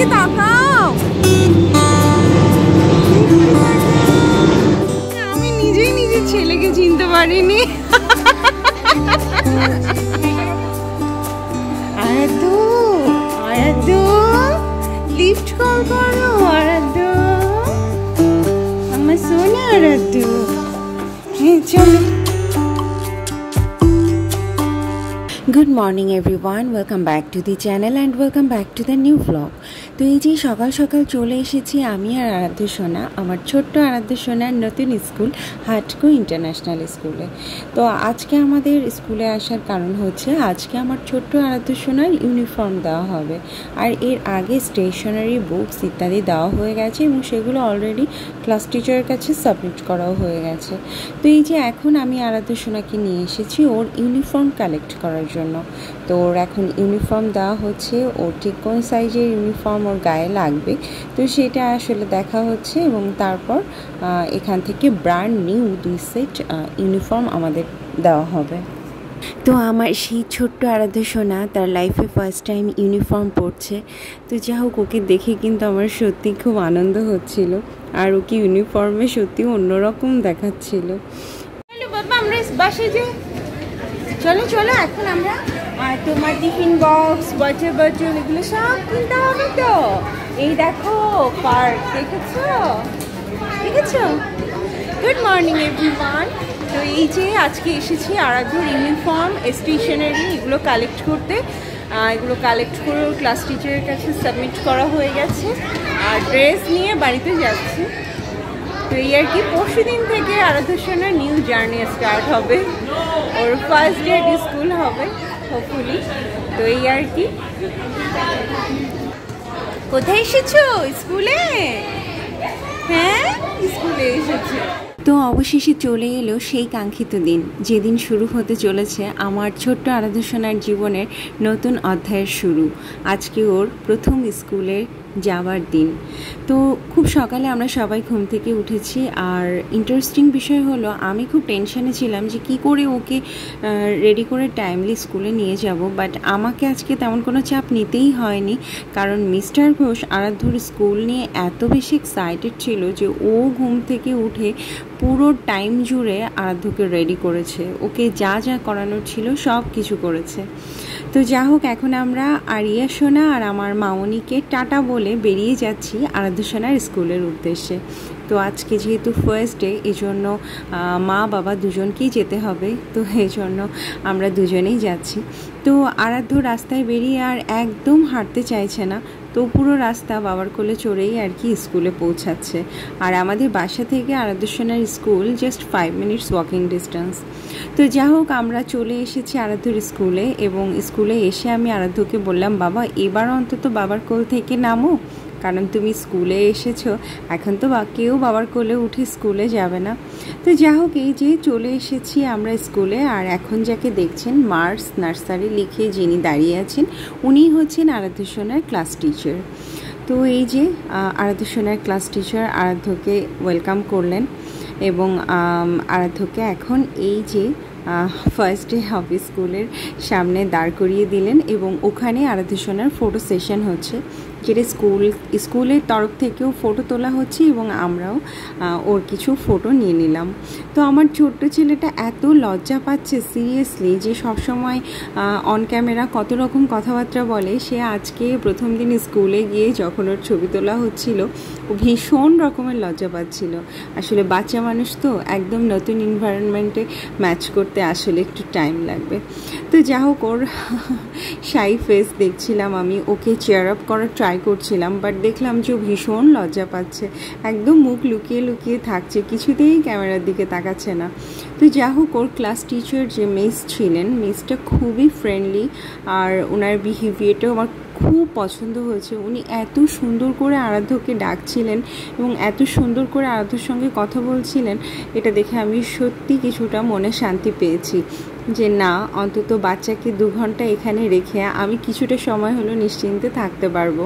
দিকে তাকাও। আমি নিজেই নিজের ছেলেকে চিনতে পারিনি। আরাধ্য, আরাধ্য, লিফট কল করো। আরাধ্য, আমার সোনা আরাধ্য। চলো। Good morning everyone, welcome back to the channel and welcome back to the new blog. তো এই যে সকাল সকাল চলে এসেছি আমি আর আরাধ্য সোনা, আমার ছোট্ট আরাধ্য সোনার নতুন স্কুল হাটকো ইন্টারন্যাশনাল স্কুলে। তো আজকে আমাদের স্কুলে আসার কারণ হচ্ছে আজকে আমার ছোট্ট আরাধ্য সোনার ইউনিফর্ম দেওয়া হবে। আর এর আগে স্টেশনারি বুকস ইত্যাদি দেওয়া হয়ে গেছে এবং সেগুলো অলরেডি ক্লাস টিচারের কাছে সাবমিট করাও হয়ে গেছে। তো এই যে এখন আমি আরাধ্য সোনাকে নিয়ে এসেছি ওর ইউনিফর্ম কালেক্ট করার জন্য। তো ওর এখন ইউনিফর্ম দেওয়া হচ্ছে, ওর ঠিক কোন সাইজের ইউনিফর্ম ওর গায়ে লাগবে তো সেটা আসলে দেখা হচ্ছে এবং তারপর এখান থেকে ব্র্যান্ড নিউ 2 সেট ইউনিফর্ম আমাদের দেওয়া হবে। তো আমার সেই ছোট্ট আরাধ্য সোনা তার লাইফে ফার্স্ট টাইম ইউনিফর্ম পরছে। তো যা হোক ওকে দেখে কিন্তু আমার সত্যি খুব আনন্দ হচ্ছিল আর ওকে ইউনিফর্মে সত্যি অন্যরকম দেখাচ্ছিল। বাবা আমরা বাসে যে চলো চলো এখন আমরা তোমার টিফিন বক্স ওয়াটার বটল এগুলো সব কিনতে হবে। তো এই দেখো পার্ক দেখেছো দেখেছো। Good morning everyone. তো এই যে আজকে এসেছি আরাধ্যর ইউনিফর্ম স্টেশনারি এগুলো কালেক্ট করতে। এগুলো কালেক্ট করে ক্লাস টিচারের কাছে সাবমিট করা হয়ে গেছে আর ড্রেস নিয়ে বাড়িতে যাচ্ছি। তো এই আর কি পরশু দিন থেকে আরাধ্য সোনার নিউ জার্নি স্টার্ট হবে, ওর ফার্স্ট ডে স্কুল হবে হোপফুলি। তো এই আর কি। কোথায় এসেছো? স্কুলে? হ্যাঁ স্কুলে এসেছি। তো অবশেষে চলে এলো সেই কাঙ্ক্ষিত দিন, যেদিন শুরু হতে চলেছে আমার ছোট্ট আরাধ্য সোনার জীবনের নতুন অধ্যায়ের শুরু। আজকে ওর প্রথম স্কুলে যাওয়ার দিন। তো খুব সকালে আমরা সবাই ঘুম থেকে উঠেছি আর ইন্টারেস্টিং বিষয় হলো আমি খুব টেনশনে ছিলাম যে কি করে ওকে রেডি করে টাইমলি স্কুলে নিয়ে যাব। বাট আমাকে আজকে তেমন কোনো চাপ নিতেই হয়নি, কারণ মিস্টার ঘোষ আরাধ্যর স্কুল নিয়ে এত বেশি এক্সাইটেড ছিল যে ও ঘুম থেকে উঠে পুরো টাইম জুড়ে আরাধ্যকে রেডি করেছে, ওকে যা যা করানোর ছিল সব কিছু করেছে। তো যা হোক এখন আমরা আরিয়া সোনা আর আমার মামনিকে টাটা বলে বেরিয়ে যাচ্ছি আরাধ্য সোনার স্কুলের উদ্দেশ্যে। তো আজকে যেহেতু ফার্স্ট ডে এই জন্য মা বাবা দুজনকেই যেতে হবে, তো এই জন্য আমরা দুজনেই যাচ্ছি। তো আরাধ্য রাস্তায় বেরিয়ে আর একদম হাঁটতে চাইছে না, তো পুরো রাস্তা বাবার কোলে চড়েই আর কি স্কুলে পৌঁছাচ্ছে। আর আমাদের বাসা থেকে আরাধ্য সোনার school just 5 minutes walking distance. তো যা হোক আমরা চলে এসেছি আরাধ্যর স্কুলে এবং স্কুলে এসে আমি আরাধ্যকে বললাম বাবা এবার অন্তত বাবার কোল থেকে নামো, কারণ তুমি স্কুলে এসেছো, এখন তো কেউ বাবার কোলে উঠে স্কুলে যাবে না। তো যা হোক এই যে চলে এসেছি আমরা স্কুলে আর এখন যাকে দেখছেন মার্স নার্সারি লিখে যিনি দাঁড়িয়ে আছেন উনি হচ্ছেন আরাধ্য সোনার ক্লাস টিচার। তো এই যে আরাধ্য সোনার ক্লাস টিচার আরাধ্যকে ওয়েলকাম করলেন এবং আরাধ্যকে এখন এই যে ফার্স্ট ডে অফ স্কুলের সামনে দাঁড় করিয়ে দিলেন এবং ওখানে আরাধ্য সোনার ফটো সেশন হচ্ছে, যেটা স্কুলের তরফ থেকেও ফটো তোলা হচ্ছে এবং আমরাও ওর কিছু ফটো নিয়ে নিলাম। তো আমার ছোট্ট ছেলেটা এত লজ্জা পাচ্ছে সিরিয়াসলি যে সবসময় অন ক্যামেরা কত রকম কথাবার্তা বলে, সে আজকে প্রথম দিন স্কুলে গিয়ে যখন ওর ছবি তোলা হচ্ছিল ও ভীষণ রকমের লজ্জা পাচ্ছিল। আসলে বাচ্চা মানুষ তো একদম নতুন এনভায়রনমেন্টে ম্যাচ করতে আসলে একটু টাইম লাগবে। তো যা হোক ওর শাই ফেস দেখছিলাম আমি, ওকে চেয়ার আপ করার ট্রাই করছিলাম বাট দেখলাম যে ও ভীষণ লজ্জা পাচ্ছে, একদম মুখ লুকিয়ে লুকিয়ে থাকছে, কিছুতেই ক্যামেরার দিকে তাকাচ্ছে না। তো যা হোক ওর ক্লাস টিচার যে মিস ছিলেন, মিসটা খুবই ফ্রেন্ডলি আর ওনার বিহেভিয়ারটাও আমার খুব পছন্দ হয়েছে। উনি এত সুন্দর করে আরাধ্যকে ডাকছিলেন এবং এত সুন্দর করে আরাধ্যর সঙ্গে কথা বলছিলেন, এটা দেখে আমি সত্যি কিছুটা মনে শান্তি পেয়েছি যে না অন্তত বাচ্চাকে 2 ঘন্টা এখানে রেখে আমি কিছুটা সময় হলো নিশ্চিন্তে থাকতে পারবো।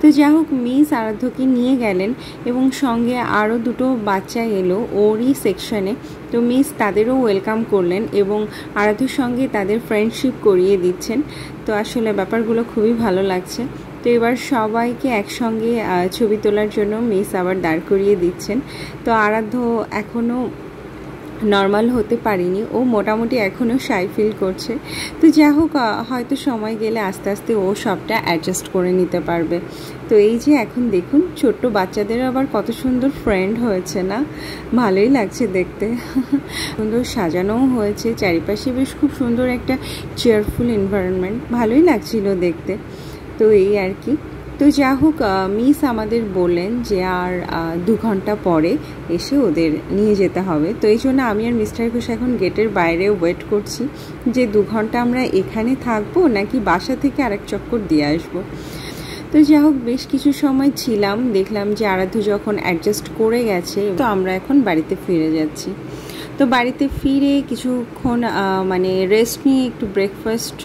তো যা হোক মিস আরাধ্যকে নিয়ে গেলেন এবং সঙ্গে আরও 2টো বাচ্চা এলো ওরই সেকশনে। তো মিস তাদেরও ওয়েলকাম করলেন এবং আরাধ্যর সঙ্গে তাদের ফ্রেন্ডশিপ করিয়ে দিচ্ছেন। তো আসলে ব্যাপারগুলো খুবই ভালো লাগছে। তো এবার সবাইকে একসঙ্গে ছবি তোলার জন্য মিস আবার দাঁড় করিয়ে দিচ্ছেন। তো আরাধ্য এখনও নর্মাল হতে পারিনি, ও মোটামুটি এখনও শাই ফিল করছে। তো যাই হোক, হয়তো সময় গেলে আস্তে আস্তে ও সবটা অ্যাডজাস্ট করে নিতে পারবে। তো এই যে এখন দেখুন ছোট্ট বাচ্চাদের আবার কত সুন্দর ফ্রেন্ড হয়েছে না, ভালোই লাগছে দেখতে। সুন্দর সাজানোও হয়েছে, চারিপাশে বেশ খুব সুন্দর একটা চেয়ারফুল এনভায়রনমেন্ট, ভালোই লাগছিল দেখতে। তো এই আর কি। তো যা হোক, মিস আমাদের বললেন যে আর 2 ঘন্টা পরে এসে ওদের নিয়ে যেতে হবে। তো এই জন্য আমি আর মিস্টার ঘোষ এখন গেটের বাইরে ওয়েট করছি যে 2 ঘন্টা আমরা এখানে থাকবো নাকি বাসা থেকে আরেক চক্কর দিয়ে আসবো। তো যা হোক, বেশ কিছু সময় ছিলাম, দেখলাম যে আরাধ্য যখন অ্যাডজাস্ট করে গেছে, তো আমরা এখন বাড়িতে ফিরে যাচ্ছি। তো বাড়িতে ফিরে কিছুক্ষণ মানে রেস্ট নিয়ে একটু ব্রেকফাস্ট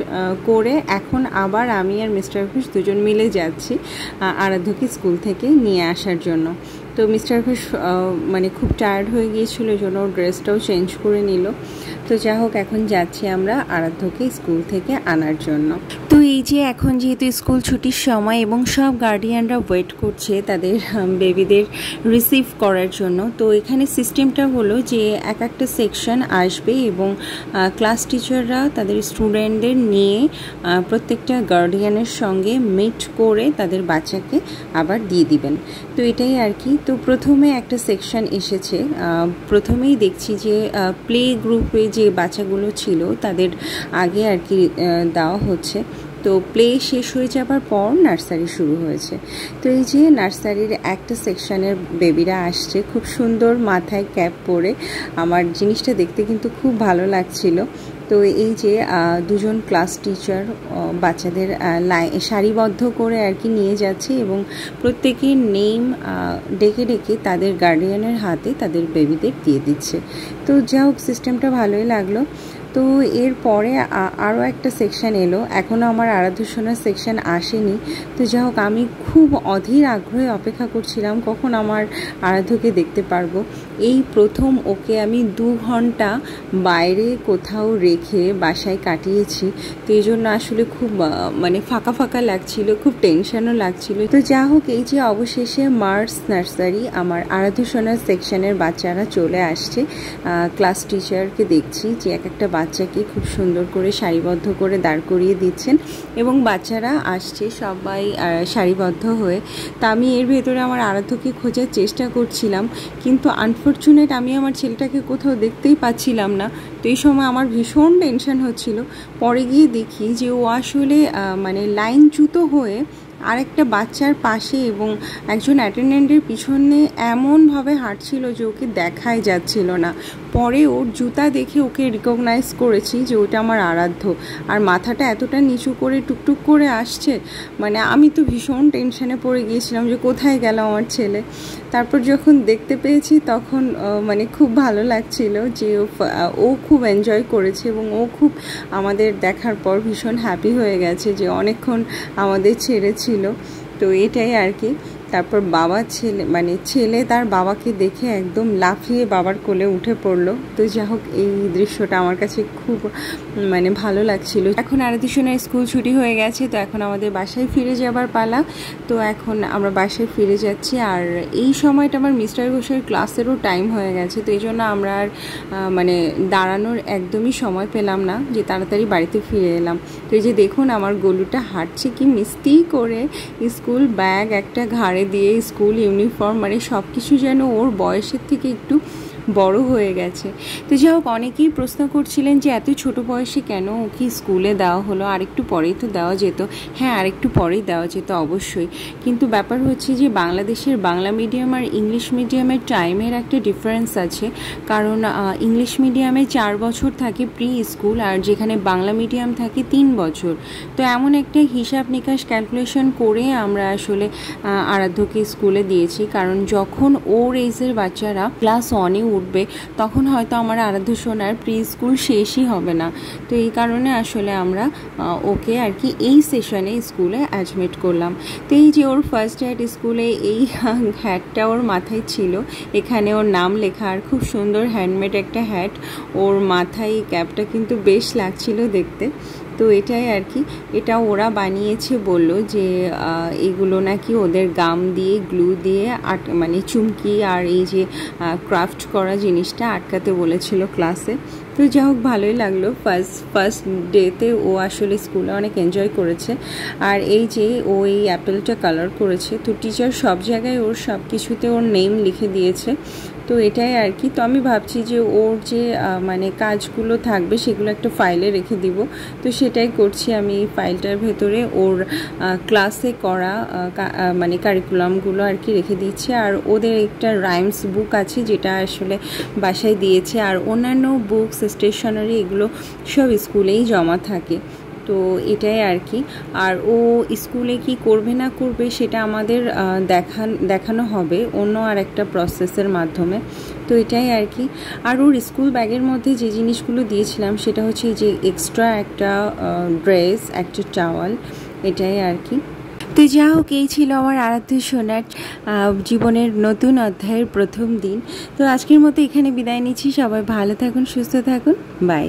করে এখন আবার আমি আর মিস্টার ঘোষ দুজন মিলে যাচ্ছি আরাধ্যকে স্কুল থেকে নিয়ে আসার জন্য। তো মিস্টার ঘোষ মানে খুব টায়ার্ড হয়ে গিয়েছিল, এই জন্য ড্রেসটাও চেঞ্জ করে নিল। তো যা হোক, এখন যাচ্ছি আমরা আরাধ্যকে স্কুল থেকে আনার জন্য। তো এই যে এখন যেহেতু স্কুল ছুটির সময় এবং সব গার্ডিয়ানরা ওয়েট করছে তাদের বেবিদের রিসিভ করার জন্য, তো এখানে সিস্টেমটা হলো যে এক একটা সেকশন আসবে এবং ক্লাস টিচাররা তাদের স্টুডেন্টদের নিয়ে প্রত্যেকটা গার্ডিয়ানের সঙ্গে মিট করে তাদের বাচ্চাকে আবার দিয়ে দিবেন। তো এটাই আর কি। তো প্রথমে একটা সেকশন এসেছে, প্রথমেই দেখছি যে প্লে গ্রুপে যে বাচ্চাগুলো ছিল তাদের আগে আর কি দেওয়া হচ্ছে। তো প্লে শেষ হয়ে যাবার পর নার্সারি শুরু হয়েছে। তো এই যে নার্সারির একটা সেকশনের বেবিরা আসছে, খুব সুন্দর মাথায় ক্যাপ পরে, আমার জিনিসটা দেখতে কিন্তু খুব ভালো লাগছিল। তো এই যে দুজন ক্লাস টিচার বাচ্চাদের সারিবদ্ধ করে আর কি নিয়ে যাচ্ছে এবং প্রত্যেকের নেম ডেকে ডেকে তাদের গার্ডিয়ানের হাতে তাদের বেবিদের দিয়ে দিচ্ছে। তো যা হোক, সিস্টেমটা ভালোই লাগলো। তো এরপরে আরও একটা সেকশন এলো, এখনও আমার আরাধ্য সোনার সেকশন আসেনি। তো যাই হোক, আমি খুব অধীর আগ্রহে অপেক্ষা করছিলাম কখন আমার আরাধ্যকে দেখতে পারবো। এই প্রথম ওকে আমি 2 ঘন্টা বাইরে কোথাও রেখে বাসায় কাটিয়েছি। তো এই জন্য আসলে খুব মানে ফাঁকা ফাঁকা লাগছিল, খুব টেনশনও লাগছিল। তো যা হোক, এই যে অবশেষে মার্স নার্সারি আমার আরাধ্য সোনার সেকশনের বাচ্চারা চলে আসছে। ক্লাস টিচারকে দেখছি যে এক একটা বাচ্চাকে খুব সুন্দর করে সারিবদ্ধ করে দাঁড় করিয়ে দিচ্ছেন এবং বাচ্চারা আসছে সবাই সারিবদ্ধ হয়ে। তা আমি এর ভেতরে আমার আরাধ্যকে খোঁজার চেষ্টা করছিলাম, কিন্তু আনফর্চুনেট আমি আমার ছেলেটাকে কোথাও দেখতেই পাচ্ছিলাম না। তো এই সময় আমার ভীষণ টেনশন হচ্ছিল। পরে গিয়ে দেখি যে ও আসলে মানে লাইনচ্যুত হয়ে আরেকটা বাচ্চার পাশে এবং একজন অ্যাটেন্ডেন্টের পিছনে এমনভাবে হাঁটছিল যে ওকে দেখাই যাচ্ছিল না। পরে ওর জুতা দেখে ওকে রিকগনাইজ করেছি যে ওটা আমার আরাধ্য, আর মাথাটা এতটা নিচু করে টুকটুক করে আসছে, মানে আমি তো ভীষণ টেনশনে পড়ে গিয়েছিলাম যে কোথায় গেল আমার ছেলে। তারপর যখন দেখতে পেয়েছি তখন মানে খুব ভালো লাগছিল যে ও খুব এনজয় করেছে এবং ও খুব আমাদের দেখার পর ভীষণ হ্যাপি হয়ে গেছে যে অনেকক্ষণ আমাদের ছেড়েছিল। তো এটাই আর কি। তারপর বাবা ছেলে মানে ছেলে তার বাবাকে দেখে একদম লাফিয়ে বাবার কোলে উঠে পড়লো। তো যাই হোক, এই দৃশ্যটা আমার কাছে খুব মানে ভালো লাগছিল। এখন আরাধ্য সোনার স্কুল ছুটি হয়ে গেছে, তো এখন আমাদের বাসায় ফিরে যাবার পালা। তো এখন আমরা বাসায় ফিরে যাচ্ছি, আর এই সময়টা আমার মিস্টার ঘোষের ক্লাসেরও টাইম হয়ে গেছে। তো এই জন্য আমরা আর মানে দাঁড়ানোর একদমই সময় পেলাম না, যে তাড়াতাড়ি বাড়িতে ফিরে এলাম। তো এই যে দেখুন আমার গলুটা হাঁটছে কি মিষ্টি করে, স্কুল ব্যাগ একটা ঘাড়ে দিয়ে, স্কুল ইউনিফর্ম, মানে সব কিছু যেন ওর বয়সের থেকে একটু বড় হয়ে গেছে। তো যাই হোক, অনেকেই প্রশ্ন করছিলেন যে এত ছোট বয়সে কেন ওকে স্কুলে দেওয়া হলো, আরেকটু পরেই তো দেওয়া যেত। হ্যাঁ, আরেকটু পরেই দেওয়া যেত অবশ্যই, কিন্তু ব্যাপার হচ্ছে যে বাংলাদেশের বাংলা মিডিয়াম আর ইংলিশ মিডিয়ামের টাইমের একটা ডিফারেন্স আছে। কারণ ইংলিশ মিডিয়ামে 4 বছর থাকে প্রি স্কুল, আর যেখানে বাংলা মিডিয়াম থাকে 3 বছর। তো এমন একটা হিসাব নিকাশ ক্যালকুলেশন করে আমরা আসলে আরাধ্যকে স্কুলে দিয়েছি, কারণ যখন ওর এজের বাচ্চারা ক্লাস 1-এ উঠবে তখন হয়তো আমার আরাধ্য সোনার প্রি স্কুল শেষই হবে না। তো এই কারণে আসলে আমরা ওকে আর কি এই সেশনে স্কুলে অ্যাডমিট করলাম। তো এই যে ওর ফার্স্ট ডে অ্যাট স্কুলে এই হ্যাটটা ওর মাথায় ছিল, এখানে ওর নাম লেখা, আর খুব সুন্দর হ্যান্ডমেড একটা হ্যাট। ওর মাথায় ক্যাপটা কিন্তু বেশ লাগছিল দেখতে। তো এটাই আর কি, এটা ওরা বানিয়েছে, বলল যে এগুলো নাকি ওদের গাম দিয়ে গ্লু দিয়ে মানে চুমকি আর এই যে ক্রাফট করা জিনিসটা আটকাতে বলেছিল ক্লাসে। তো যাই হোক, ভালোই লাগলো। ফার্স্ট ডেতে ও আসলে স্কুলে অনেক এনজয় করেছে। আর এই যে ও এই অ্যাপেলটা কালার করেছে, তো টিচার সব জায়গায় ওর সব কিছুতে ওর নেম লিখে দিয়েছে। তো এটাই আর কি। তো আমি ভাবছি যে ওর যে মানে কাজগুলো থাকবে সেগুলো একটা ফাইলে রেখে দিব। তো সেটাই করছি আমি, এই ফাইলটার ভেতরে ওর ক্লাসে করা মানে কারিকুলামগুলো আর কি রেখে দিচ্ছি। আর ওদের একটা রাইমস বুক আছে যেটা আসলে বাসায় দিয়েছে, আর অন্যান্য বুকস, স্টেশনারি, এগুলো সব স্কুলেই জমা থাকে। তো এটাই আর কি। আর ও স্কুলে কি করবে না করবে সেটা আমাদের দেখানো হবে অন্য আর একটা প্রসেসের মাধ্যমে। তো এটাই আর কি। আর ওর স্কুল ব্যাগের মধ্যে যে জিনিসগুলো দিয়েছিলাম সেটা হচ্ছে যে এক্সট্রা একটা ড্রেস, একটা টাওয়াল, এটাই আর কি। তো যা হোক, এই ছিল আমার আরাধ্য সোনার জীবনের নতুন অধ্যায়ের প্রথম দিন। তো আজকের মতো এখানে বিদায় নিচ্ছি। সবাই ভালো থাকুন, সুস্থ থাকুন, বাই।